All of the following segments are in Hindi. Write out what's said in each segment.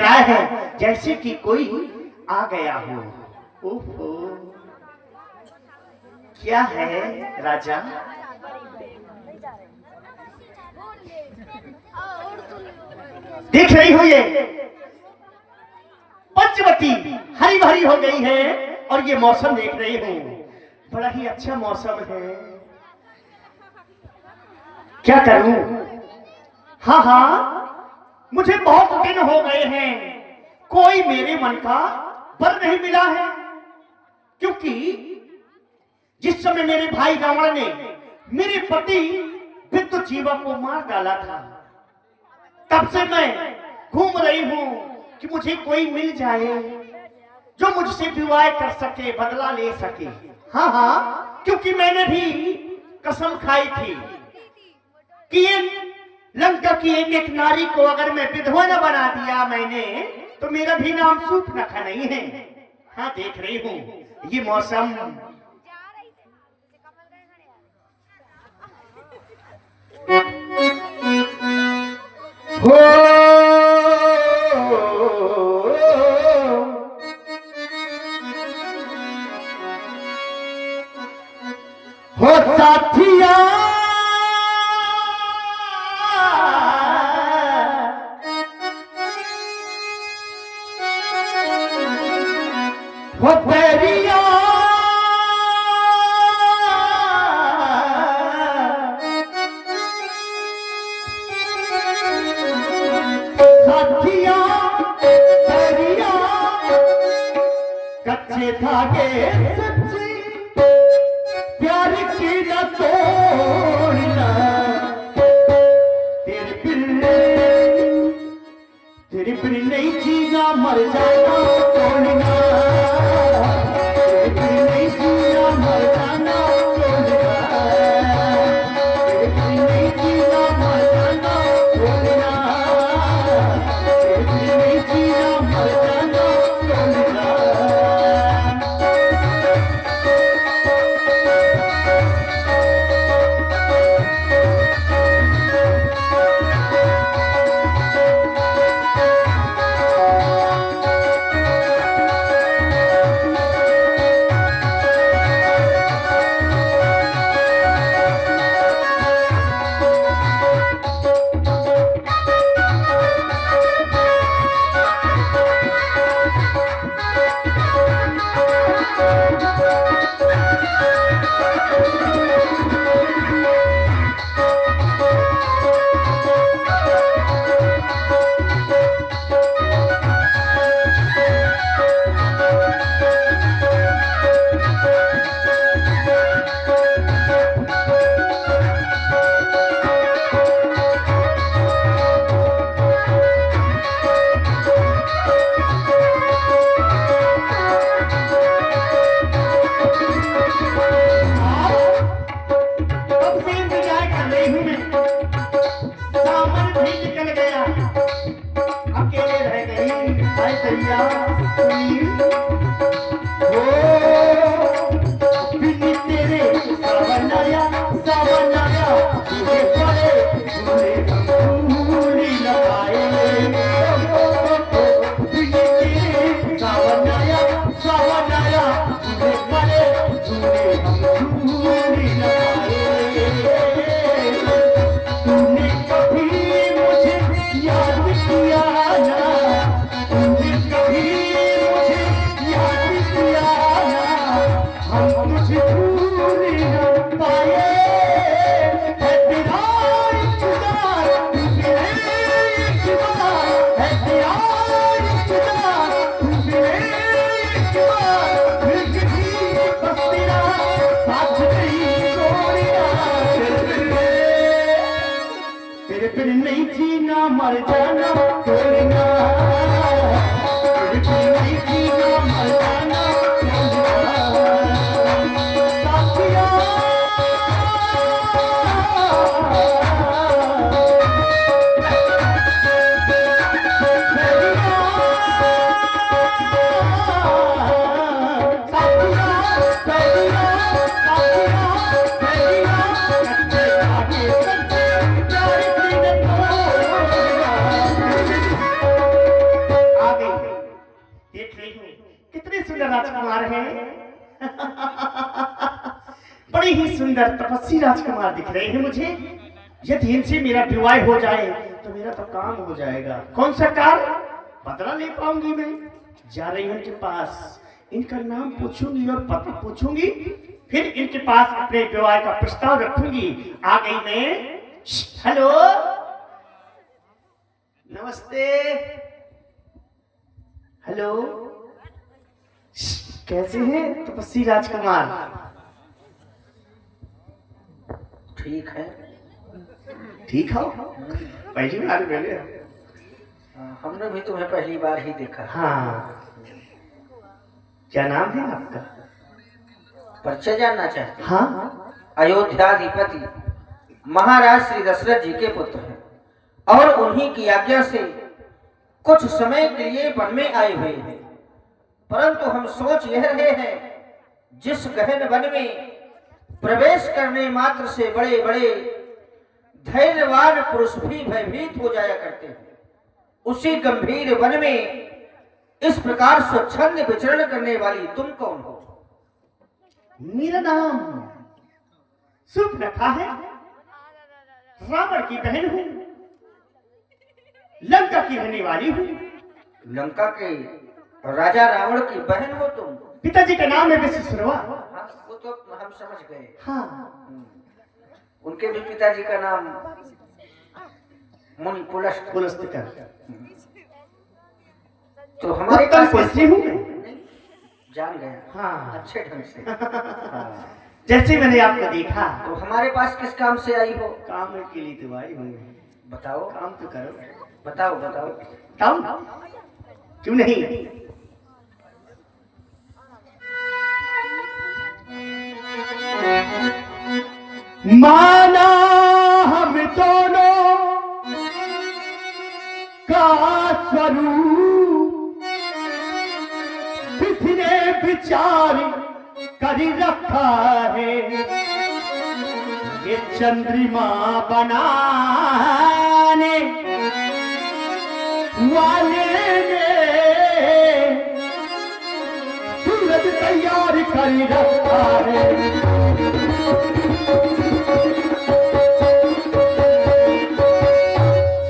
लगता है जैसे कि कोई आ गया हो। ओहो, क्या है राजा? देख रही हो ये पंचवटी हरी भरी हो गई है और ये मौसम देख रही हूँ, बड़ा ही अच्छा मौसम है। क्या करूं? हाँ हाँ, मुझे बहुत दिन हो गए हैं, कोई मेरे मन का वर नहीं मिला है। क्योंकि जिस समय मेरे भाई रावण ने मेरे पति विद्युजीवा को मार डाला था, तब से मैं घूम रही हूं कि मुझे कोई मिल जाए जो मुझसे विवाह कर सके, बदला ले सके। हाँ हाँ, क्योंकि मैंने भी कसम खाई थी कि ये लंका की एक नारी को अगर मैं विधवा न बना दिया मैंने, तो मेरा भी नाम सूर्पनखा नहीं है। हाँ, देख रही हूँ ये मौसम। हो साथिया हो तेरिया साथिया तेरिया कच्चे धागे सच्ची प्यार की न तोड़ना, तेरे बिन नहीं जीना मर जाना तोड़ना, तेरे बिन नहीं जीना मर जाना तोड़ना, तेरे बिन नहीं जीना मर जाना तोड़ना, तेरे बिन नहीं जीना मर जाना तोड़ना। फिर नहीं जीना मर जाना तोड़ना, फिर नहीं जीना मर जाना साथिया। देख रही हूँ कितने सुंदर राजकुमार हैं। बड़े ही सुंदर तपस्वी राजकुमार दिख रहे हैं मुझे। यदि इनसे मेरा विवाह हो जाए तो मेरा तो काम हो जाएगा। कौन सा काम? बदला ले पाऊंगी मैं। जा रही हूँ इनके पास, इनका नाम पूछूंगी और पता पूछूंगी, फिर इनके पास अपने विवाह का प्रस्ताव रखूंगी। आ गई मैं। हेलो, नमस्ते। हेलो, कैसे हैं तपस्वी राजकुमार? ठीक है। ठीक हो? पहली बार मिले। हमने भी तुम्हें पहली बार ही देखा। हाँ, क्या नाम है आपका? परिचय जानना चाहते? हाँ, अयोध्याधिपति महाराज श्री दशरथ जी के पुत्र हैं और उन्हीं की आज्ञा से कुछ समय के लिए वन में आए हुए हैं। परंतु हम सोच यह रहे हैं, जिस गहन वन में प्रवेश करने मात्र से बड़े बड़े धैर्यवान पुरुष भी भयभीत हो जाया करते हैं, उसी गंभीर वन में इस प्रकार स्वच्छंद विचरण करने वाली तुम कौन हो? मेरा नाम सुपर्णखा है। रावण की बहन हूँ, लंका की रहने वाली हूँ। लंका के राजा रावण की बहन हो तुम? पिताजी का नाम है विश्वसर्वा। हाँ, वो तो हम समझ गए। हाँ, उनके भी पिताजी का नाम मुनि पुलस्त। पुलस्त्य। तो हमारे पास कैसे हूँ मैं? जान गया। हाँ, अच्छे ढंग से। हाँ। जैसे मैंने आपको देखा। तो हमारे पास किस काम से आई हो? काम के लिए तो आई हूँ। बताओ। काम तो करो। बताओ बताओ। काम क्यों नहीं? माना हम दोनों का स्वरूप विधि ने विचार कर रखा है। ये चंद्रमा बनाने वाले ने सूरज तैयार कर रखा है।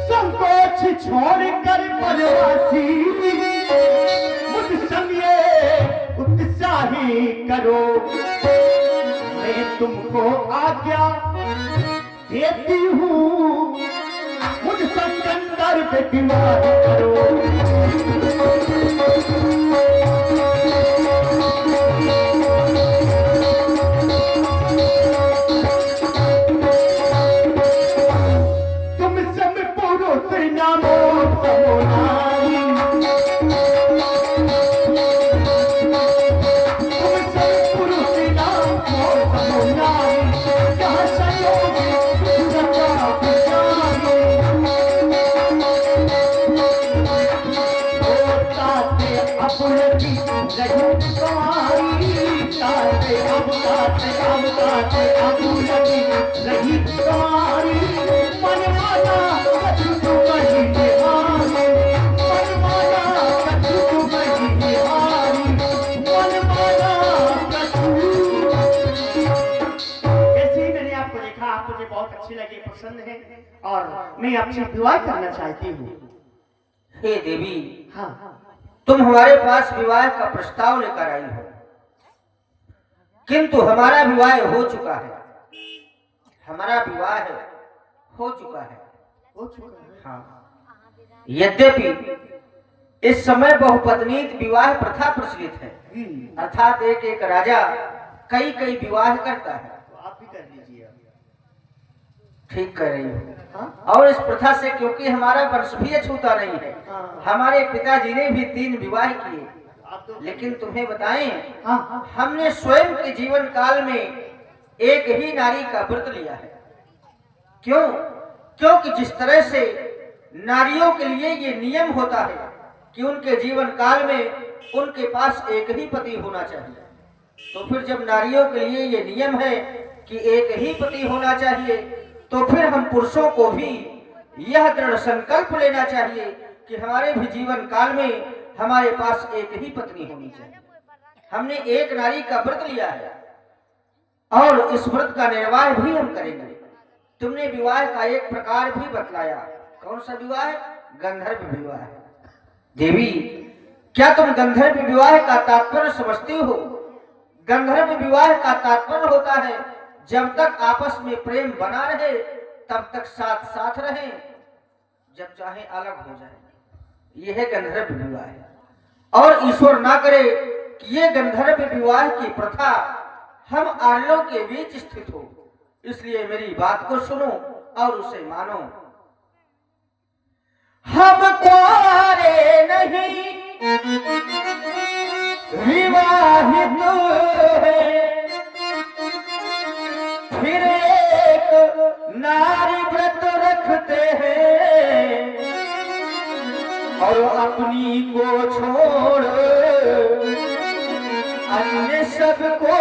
संकोच छोड़कर परवासी मुझ संगे उत्साही करो। मैं तुमको आज्ञा देती हूँ, मुझ सिकंदर पे विवाह करो। तुम सब पुरुष नामो समोनाई, तुम सब पुरुष नामो समोनाई, जहाँ संयोग रचा विचारी। अपनी रही कुमारी, ताते अब लगी रही कुमारी। मन माना कछु तुम्हारी बिहारी, मन माना कछु तुम्हारी बिहारी, मन माना कछु। ऐसे ही मैंने आपको देखा, आप मुझे बहुत अच्छी लगी, पसंद है और मैं आपसे विवाह करना चाहती हूँ। हे देवी, हाँ, तुम हमारे पास विवाह का प्रस्ताव लेकर आई हो, किंतु हमारा विवाह हो चुका है। हमारा विवाह हो चुका है। हो चुका है। हाँ। यद्यपि इस समय बहुपत्नीत विवाह प्रथा प्रचलित है, अर्थात एक एक राजा कई कई विवाह करता है। तो आप भी कर लीजिए। ठीक कह रही हो। हाँ? और इस प्रथा से क्योंकि हमारा वंश भी अछूता नहीं है, हाँ। हमारे पिताजी ने भी 3 विवाह किए। तो लेकिन तुम्हें बताएं, हाँ, हमने स्वयं के जीवन काल में एक ही नारी का व्रत लिया है। क्यों? क्योंकि जिस तरह से नारियों के लिए ये नियम होता है कि उनके जीवन काल में उनके पास एक ही पति होना चाहिए, तो फिर जब नारियों के लिए ये नियम है कि एक ही पति होना चाहिए, तो फिर हम पुरुषों को भी यह दृढ़ संकल्प लेना चाहिए कि हमारे भी जीवन काल में हमारे पास एक ही पत्नी होनी चाहिए। हमने एक नारी का व्रत लिया है और इस व्रत का निर्वाह भी हम करेंगे। तुमने विवाह का एक प्रकार भी बतलाया, कौन सा विवाह? गंधर्व विवाह। देवी, क्या तुम गंधर्व विवाह का तात्पर्य समझती हो? गंधर्व विवाह का तात्पर्य होता है जब तक आपस में प्रेम बना रहे तब तक साथ साथ रहें, जब चाहे अलग हो जाए। यह है गंधर्व विवाह। और ईश्वर ना करे कि ये गंधर्व विवाह की प्रथा हम आर्यों के बीच स्थित हो। इसलिए मेरी बात को सुनो और उसे मानो। हम कुआरे नहीं विवाहित हैं, फिर एक नारी व्रत रखते हैं और अपनी को छोड़ अन्य सबको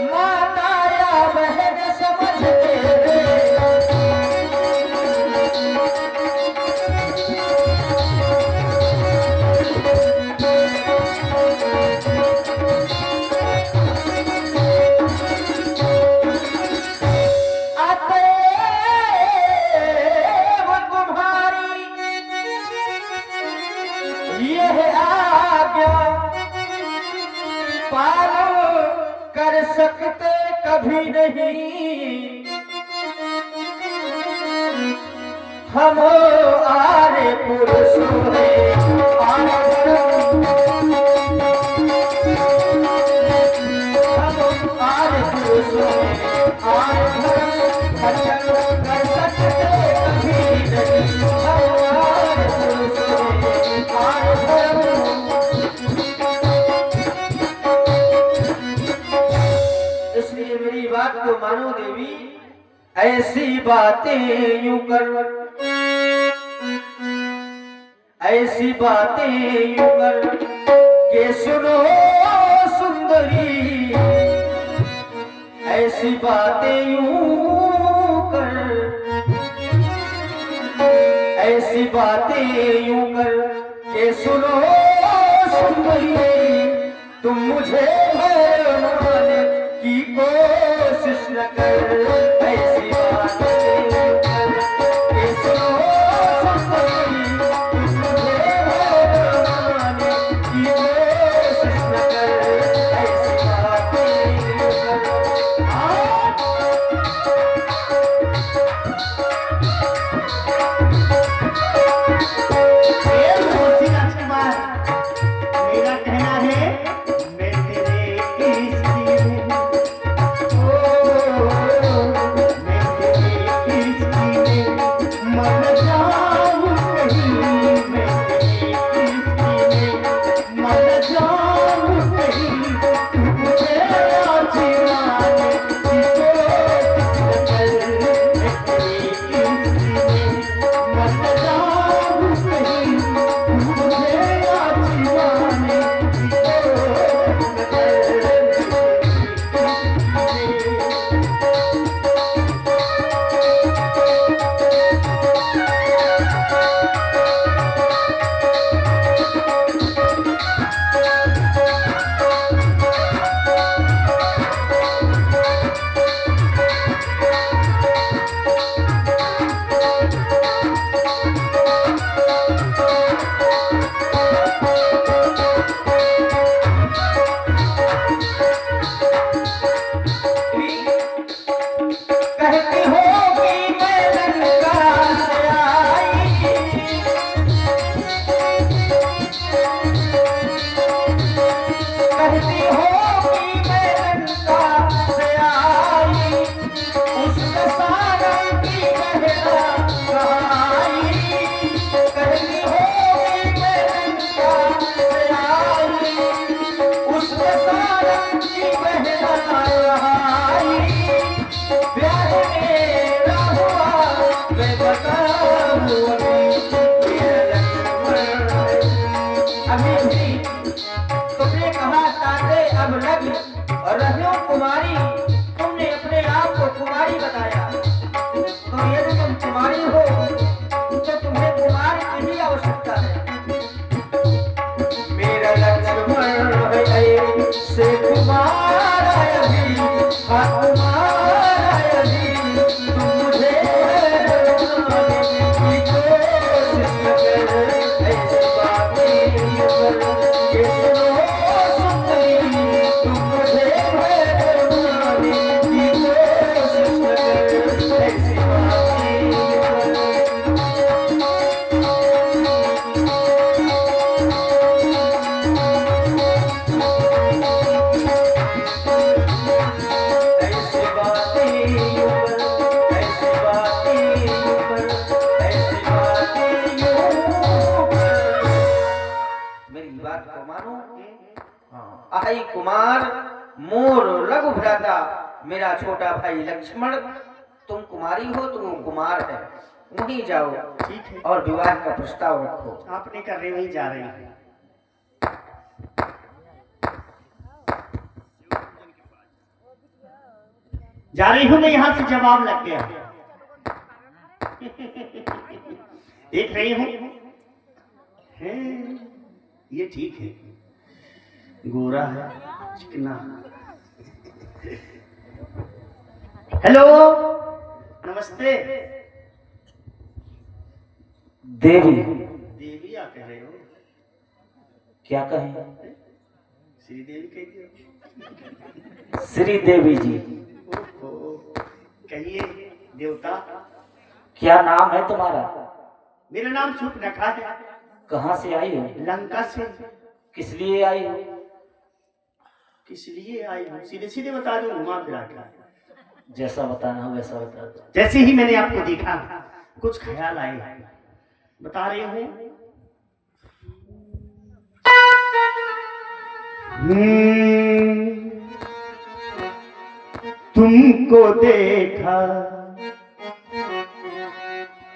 माता या बहन समझते हैं। कर सकते कभी नहीं हम आरे पुरुष हैं, हम आरे पुरुष हैं, कर सकते कभी नहीं हम आरे पुरुष हैं, इसलिए मेरी बात को मानो देवी। ऐसी बातें यूं कर, ऐसी बातें यूं कर के सुनो सुंदरी, ऐसी बातें यूं कर, ऐसी बातें यूं कर के सुनो सुंदरी। तुम मुझे माने की कोशिश न कर, ऐसी बातें कर के सुनो सुंदरी। तुम मुझे माने की कोशिश न कर, ऐसी बातें कर। मेरा कहना है मैं तेरे इश्क में, मैं तेरे इश्क में मर जाऊं कहीं, मैं तेरे इश्क में मर जाऊं कहीं। मुझे आजीवाने की कोशिश कर, मैं तेरे इश्क में मर जाऊं कहीं। मुझे आजीवाने की कोशिश कर। कहती हो कि मैं लंका से आई, कहती हो कि मैं लंका से आई, उसके सारंग की गहरा कहाई। कहती हो कि मैं लंका से आई, उसके सारंग की गहरा कहाई। प्यार मेरा हुआ मैं बताऊं अभी भी। तुमने कहा ताते अब लग और रहियो कुमारी, तुमने अपने आप को कुमारी बताया। तो यदि तुम कुमारी हो तो तुम्हें कुमार की भी आवश्यकता बात को मानो। हाँ, आई कुमार मोर लघु भ्राता, मेरा छोटा भाई लक्ष्मण, तुम कुमारी हो तो वो कुमार है, वहीं जाओ ठीक है, और विवाह का प्रस्ताव रखो। आपने कर रहे वही जा रहे हैं। जा रही हूं मैं, यहां से जवाब लग गया। देख रही हूं ये ठीक है, गोरा है, चिकना। हेलो, नमस्ते। देवी। देवी आ कह रहे हो? क्या कहें? श्री देवी कहती हो? श्री देवी जी। कहिए देवता। क्या नाम है तुम्हारा? मेरा नाम सूर्पनखा है। कहाँ से आई हो? लंका से। किस लिए आई हो? किस लिए आई हूँ सीधे सीधे बता दो, घुमा फिरा के। जैसा बताना हो वैसा बता दो। जैसे ही मैंने आपको देखा कुछ ख्याल आए, बता रही हूँ। तुमको देखा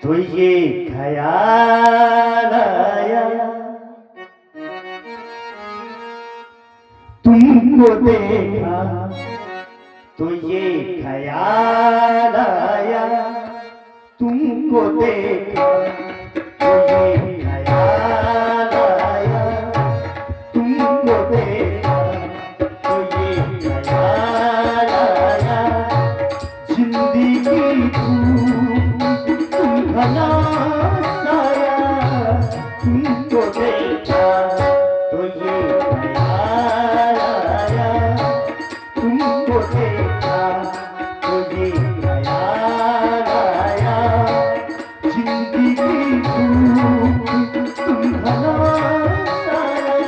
तो ये ख्याल आया, तुमको देखा तो ये ख्याल आया, तुमको देखा तो ये ख्याल आया, तुमको देखा तो ये ख्याल आया, जिंदगी तुम भला साया, तुमको देखा तो ये ख्याल आया, तुमको देखा तो ये ख्याल आया, जिंदगी तुम भला साया।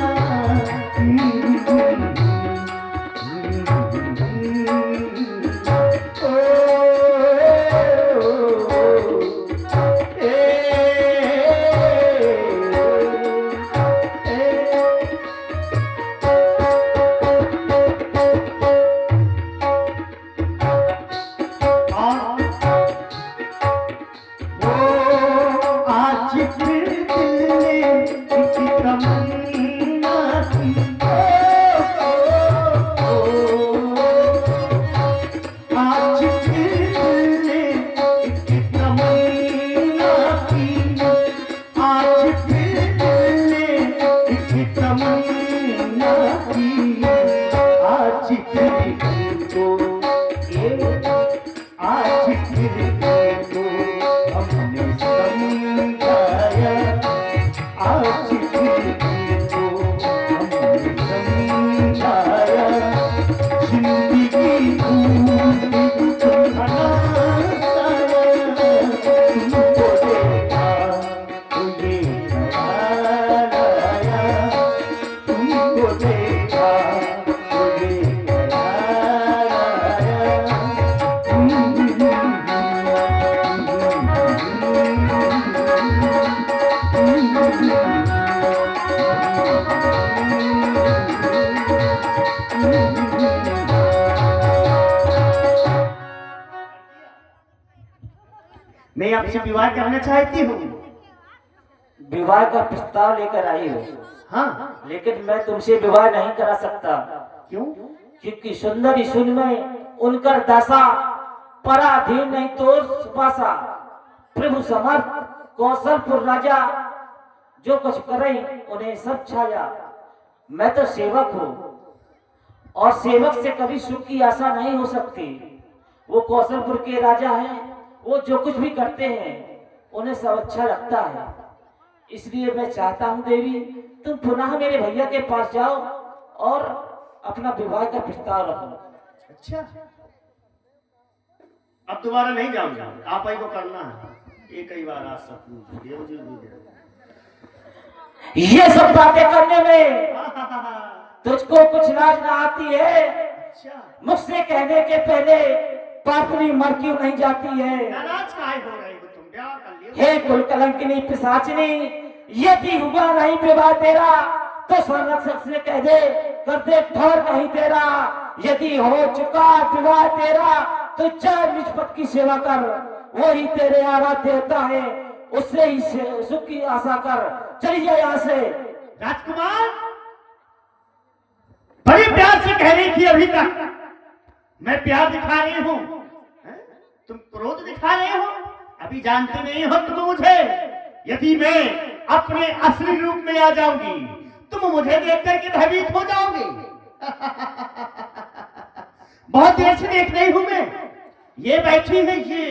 आज फिर दिल ने एक तमन्ना की, आज फिर दिल ने एक तमन्ना की, आज फिर दिल ने एक तमन्ना की, आज फिर तो आज फिर तो हमने समझाया, आज फिर तो हमने समझाया, जिंदगी तुम भला साया, तुमको देखा तो ये ख्याल आया, तुमको देखा तो ये ख्याल आया। मैं आपसे विवाह करना चाहती हूँ। विवाह का प्रस्ताव लेकर आई हो, हाँ, लेकिन मैं तुमसे विवाह नहीं करा सकता। क्यों? क्योंकि सुंदरी सुन में उनकर दशा, पराधीन नहीं तो सुपासा, प्रभु समर्थ कौशलपुर राजा, जो कुछ करे उन्हें सब छाया। मैं तो सेवक हूँ और सेवक से कभी सुख की आशा नहीं हो सकती। वो कौशलपुर के राजा हैं, वो जो कुछ भी करते हैं उन्हें सब अच्छा लगता है। इसलिए मैं चाहता हूँ देवी, तुम पुनः मेरे भैया के पास जाओ और अपना विवाह का प्रस्ताव रखो। अच्छा, अब दोबारा नहीं जाऊंगा, आप ही को करना है। एक ही बार आज सब ये सब बातें करने में तुझको कुछ लाज ना आती है? अच्छा, मुझसे कहने के पहले पापनी मर क्यों नहीं जाती है? नाराज काहे हो रही हो तुम? ब्याह कर लियो। हे कुल कलंकिनी पिशाचिनी, यदि हुआ नहीं विवाह तेरा तो संरक्षक से कह दे, कर दे ठहर कहीं तेरा। यदि हो चुका विवाह तेरा तो चार निष्पत की सेवा कर, वही तेरे आराध्य देवता है, उससे ही सुख की आशा कर। चली जाए यहाँ से। राजकुमार, बड़े प्यार से कह रही थी अभी तक मैं प्यार दिखा रही हूँ, तुम क्रोध दिखा रहे हो। अभी जानते नहीं हो तुम मुझे। यदि मैं अपने असली रूप में आ जाऊंगी तुम मुझे देख करके भयभीत हो जाओगे। बहुत देर से देख रही हूं मैं, ये बैठी है, ये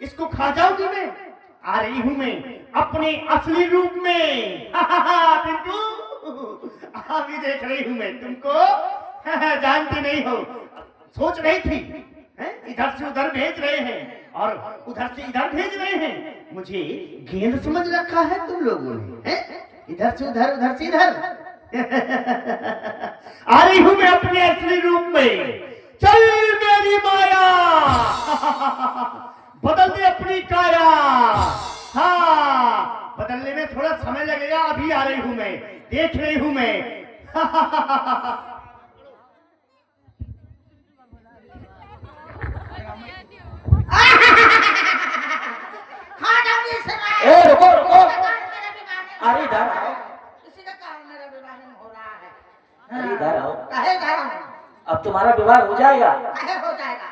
इसको खा जाऊंगी मैं। आ रही हूं मैं अपने असली रूप में। पिंटू, अभी देख रही हूं मैं तुमको। जानती नहीं हो, सोच रही थी इधर से उधर भेज रहे हैं और उधर से इधर भेज रहे हैं। मुझे गेंद समझ रखा है तुम लोगों ने, इधर से उधर से इधर। आ रही हूं मैं अपने असली रूप में। चल मेरी माया, बदल दे अपनी काया। हाँ, बदलने में थोड़ा समय लगेगा, अभी आ रही हूं मैं, देख रही हूं मैं। ए रुको रुको, अरे इधर आओ, इसी का कारण मेरा विवाह नहीं हो रहा है। अरे इधर आओ। काहे इधर आऊं? अब तुम्हारा विवाह हो जाएगा। काहे हो जाएगा?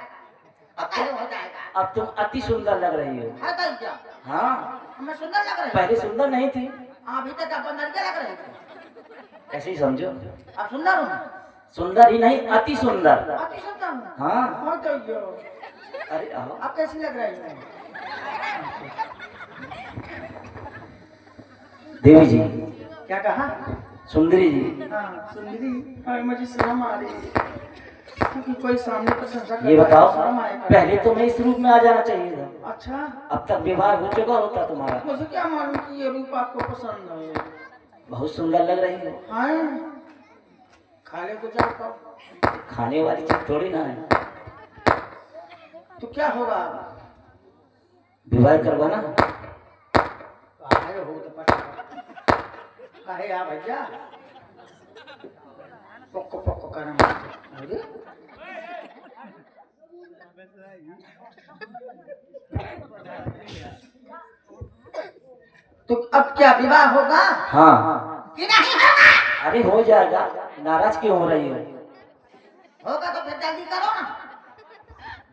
काहे हो जाएगा? अब तुम अति सुंदर लग रही हो। हाँ तो क्या? हाँ, हमें सुंदर लग रही है। पहले सुंदर नहीं थी, अभी तक अपन लड़के लग रहे थे। ऐसे ही समझो। अब सुंदर हूँ। सुंदर ही नहीं, अति सुंदर। अति सुंदर हूँ। हाँ, हाँ तो यो। अरे आओ। अब कैसी लग रही है? देवी जी, क्या कहा? सुंदरी जी, हाँ सुंदरी। हाँ, मुझे शर्म आ रही है क्योंकि कोई सामने प्रशंसा कर ये रहा है, बताओ, शर्म आएगा। पहले तो मैं इस रूप में आ जाना चाहिए था। अच्छा, अब तक विवाह हो चुका होता तुम्हारा। मुझे क्या मालूम कि ये रूप आपको पसंद है। बहुत सुंदर लग रही हो। हाँ, खा ले तो जाओ। खाने वाली चीज थोड़ी ना है। तो क्या होगा? विवाह करवाना। काहे हो तो पता काहे आ भैया पक्को पक्को करना। अरे तो अब क्या विवाह होगा हाँ, कि नहीं होगा? अरे हो जाएगा, नाराज क्यों हो रही हो? होगा तो फिर जल्दी करो ना।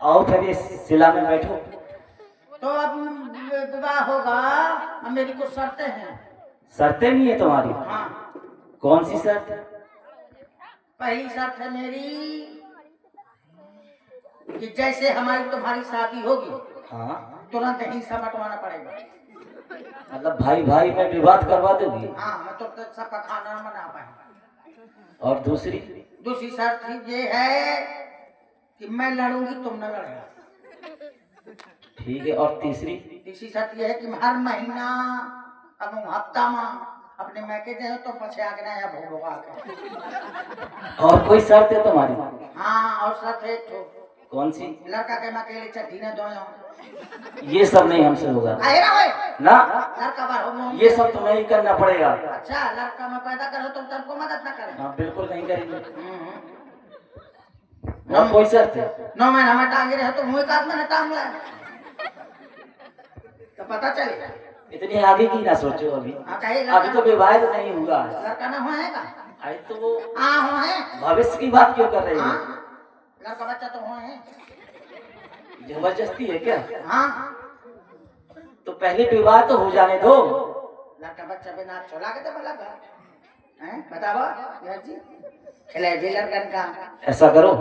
आओ फिर इस शिला में बैठो। तो अब विवाह होगा, अब मेरी कुछ शर्तें हैं। शर्तें नहीं है तुम्हारी? हाँ, कौन सी शर्त? पहली शर्त है मेरी कि जैसे हमारी तुम्हारी शादी होगी हाँ, तुरंत हिस्सा बंटवाना पड़ेगा। मतलब भाई भाई में विवाद करवा दोगी? हाँ, मैं तो सबका खाना बना पाऊंगा। और दूसरी? दूसरी शर्त ये है कि मैं लड़ूंगी, तुम न लड़ेगा। ठीक है, और तीसरी? तीसरी शर्त ये है कि हर महीना अब हफ्ता में अपने मैके जाए तो पछे आके ना या भोगा के। और कोई शर्त है तुम्हारी? हाँ, और शर्त है तो कौन सी? लड़का के मैं अकेले चट्टी न दो। ये सब नहीं हमसे होगा काहे ना होए? ना, लड़का बार हो ये सब तुम्हें ही करना पड़ेगा। अच्छा, लड़का में पैदा करो तो तुमको मदद न करे। हाँ, बिल्कुल नहीं करेंगे। हम्म। और कोई शर्त है? 9 महीना में टांगे रहे तो मुँह काट में टांग ले तो पता चलेगा। इतनी आगे की ना सोचो अभी। हाँ, कहे अभी तो विवाह तो नहीं हुआ है। लड़का ना होएगा। अरे तो वो हाँ हो है। भविष्य की बात क्यों कर रही हाँ, है? लड़का बच्चा तो हो है। जबरदस्ती है क्या? हाँ, तो पहले विवाह तो हो जाने दो। लड़का बच्चा बिना चोला के तो लगा हैं? बताओ यार जी, खिलाए भी लड़कन का। ऐसा करो,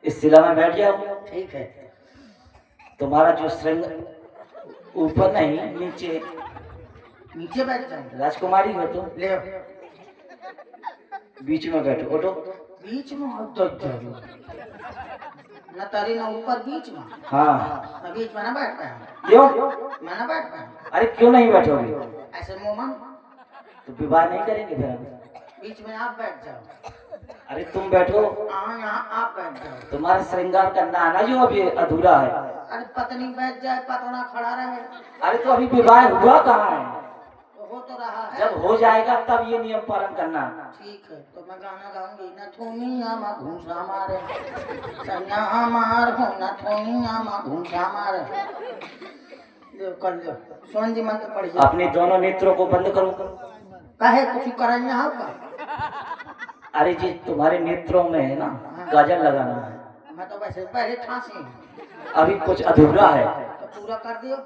इस शिला में बैठ जाओ। ठीक है। तुम्हारा जो श्रृंग ऊपर नहीं नीचे, नीचे बैठ जाओ। राजकुमारी हो तो ले बीच में बैठो। उठो। बीच में तो न तारी न ऊपर, बीच में। हाँ, मैं बीच में ना बैठ पाया। क्यों? मैं ना बैठ पाया। अरे क्यों नहीं बैठोगे? ऐसे मुंह में तो विवाह नहीं करेंगे फिर हम। बीच में आप बैठ जाओ। अरे तुम बैठो, हाँ, यहाँ आप बैठ जाओ। तुम्हारा श्रृंगार करना आना जो अभी अधूरा है। अरे पत्नी बैठ जाए, पतोना खड़ा रहे अरे तो अभी विवाह हुआ कहाँ है? तो हो तो रहा जब हो जाएगा तब ये नियम पालन करना। ठीक है, तो मैं गाना गाऊंगी ना थोनिया मा घूसा मारे सन्या मार हो ना थोनिया मा घूसा मारे। लो कर लो सोन जी मंत्र पढ़िए। अपने दोनों नेत्रों को बंद करो। काहे कुछ करना होगा? अरे जी तुम्हारे नेत्रों में है ना काजल लगाना है, मैं तो वैसे पहले ठांसी हूँ। अभी कुछ अधूरा है तो पूरा कर दियो।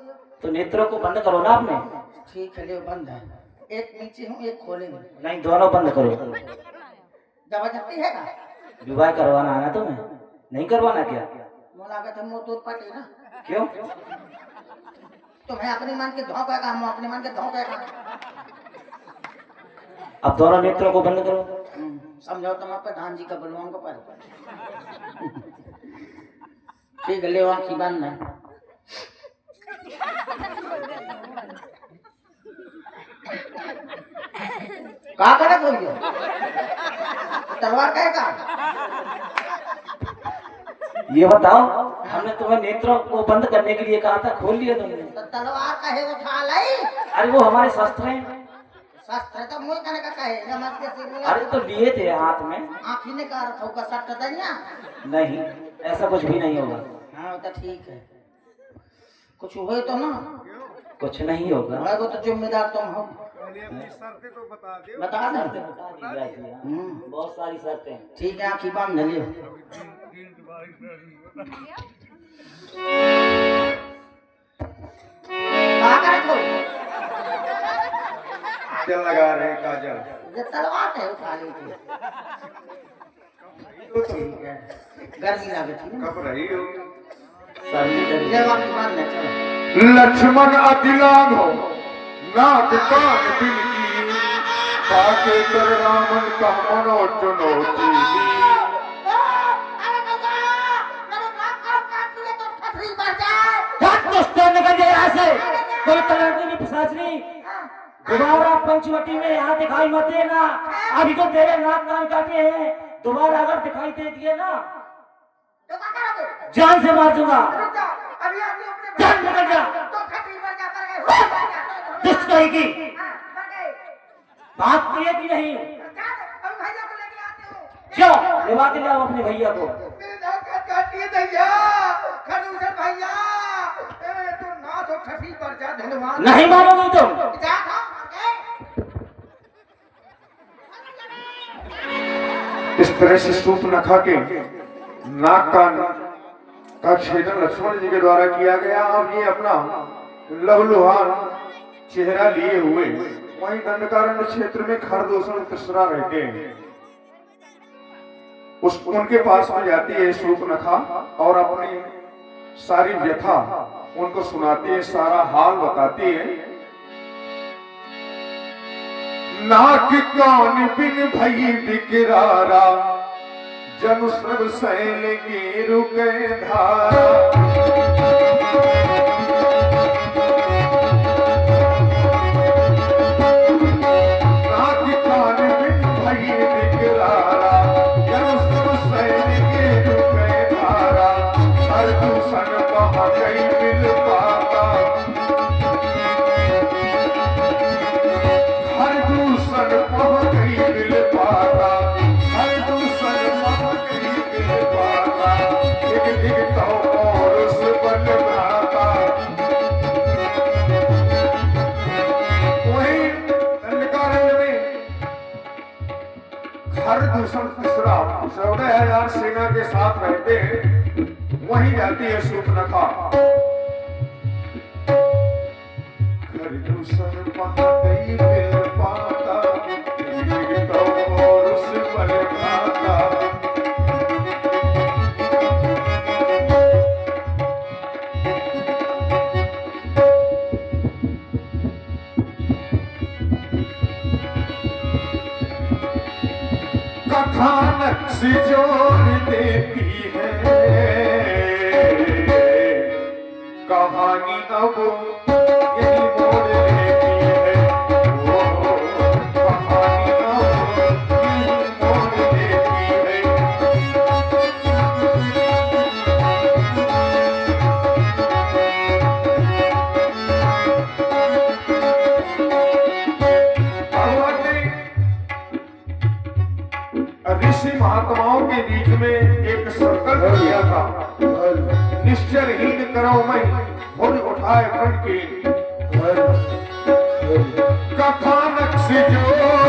तो नेत्रों को बंद करो ना आपने। ठीक है, ले बंद है। एक नीचे हूँ एक खोलेंगे। नहीं दोनों बंद करो। जबरदस्ती है का? विवाह करवाना है ना तुम्हें, नहीं करवाना क्या? मोला का मोह तोड़ पाटी ना। क्यों? तुम्हें अपनी मन के धोखा का, हम अपने मन के धोखा का। अब दोनों नेत्रों को बंद करो। समझाओ तुम प्रधान जी का बलवान को पर। ठीक है, ले आँखी बंद है। का करत हो गया? तलवार का है का? ये बताओ, हमने तुम्हें नेत्रों को बंद करने के लिए कहा था, खोल लिया तुमने। तो तलवार का है उठा लाई। अरे वो हमारे शस्त्र हैं। शस्त्र तो मुझे कहने का कहे या मत के सिर में। अरे तो लिए थे हाथ में। आँखी ने का रखा होगा शस्त्र तनिया। नहीं ऐसा कुछ भी नहीं होगा। हाँ तो ठीक है, कुछ हुए तो ना। कुछ नहीं होगा। भाई वो तो जिम्मेदार तुम हो। बता दे। बहुत सारी शर्तें हैं। ठीक है, आँखी बंद लियो। कहाँ का रखो? काजल लगा रहे हैं, काजल। ये तलवार है उठा ली थी। ठीक है, गर्मी लगे थी ना। कब रही हो? ले आँखी बंद है, चलो। लक्ष्मण अतिलाभ हो नाक कान बिनकी पाके कर रामन का मनो चुनौती दी। निकल जाए यहाँ से। कोई तलवार नहीं पिशाचनी। दोबारा पंचवटी में यहाँ दिखाई मत देना। अभी तो तेरे नाक कान काटे हैं, दोबारा अगर दिखाई दे दिए ना जान से मार दूंगा। जान निकल जा। दुष्ट कहेगी बात किए कि नहीं? क्यों लेवा के लाओ अपने भैया को। नहीं मानोगे तुम? इस तरह से सूप न खा के नाक कान का छेदन लक्ष्मण जी के द्वारा किया गया। और ये अपना लहूलुहान चेहरा लिए हुए वहीं दंडकारण्य क्षेत्र में खरदूषण तीसरा रहते हैं। उनके पास में जाती है सूर्पनखा और अपनी सारी व्यथा उनको सुनाती है, सारा हाल बताती है। नाक कान बिन भई बिकरारा जनु श्रव सैल की रुके धारा। सेना के साथ रहते हैं, वहीं जाती है सूर्पनखा। खरदूषण पहा गई बिल पाता तो और उस पल भाता। कथानक से जोड़ देती है कहानी अब यही मोड़ लेती है। वो कहानी अब यही मोड़ लेती है। ऋषि महात्माओं के बीच में एक संकल्प किया था, निश्चरहीन करो मैं भुज उठाए प्रण के कथानक से जो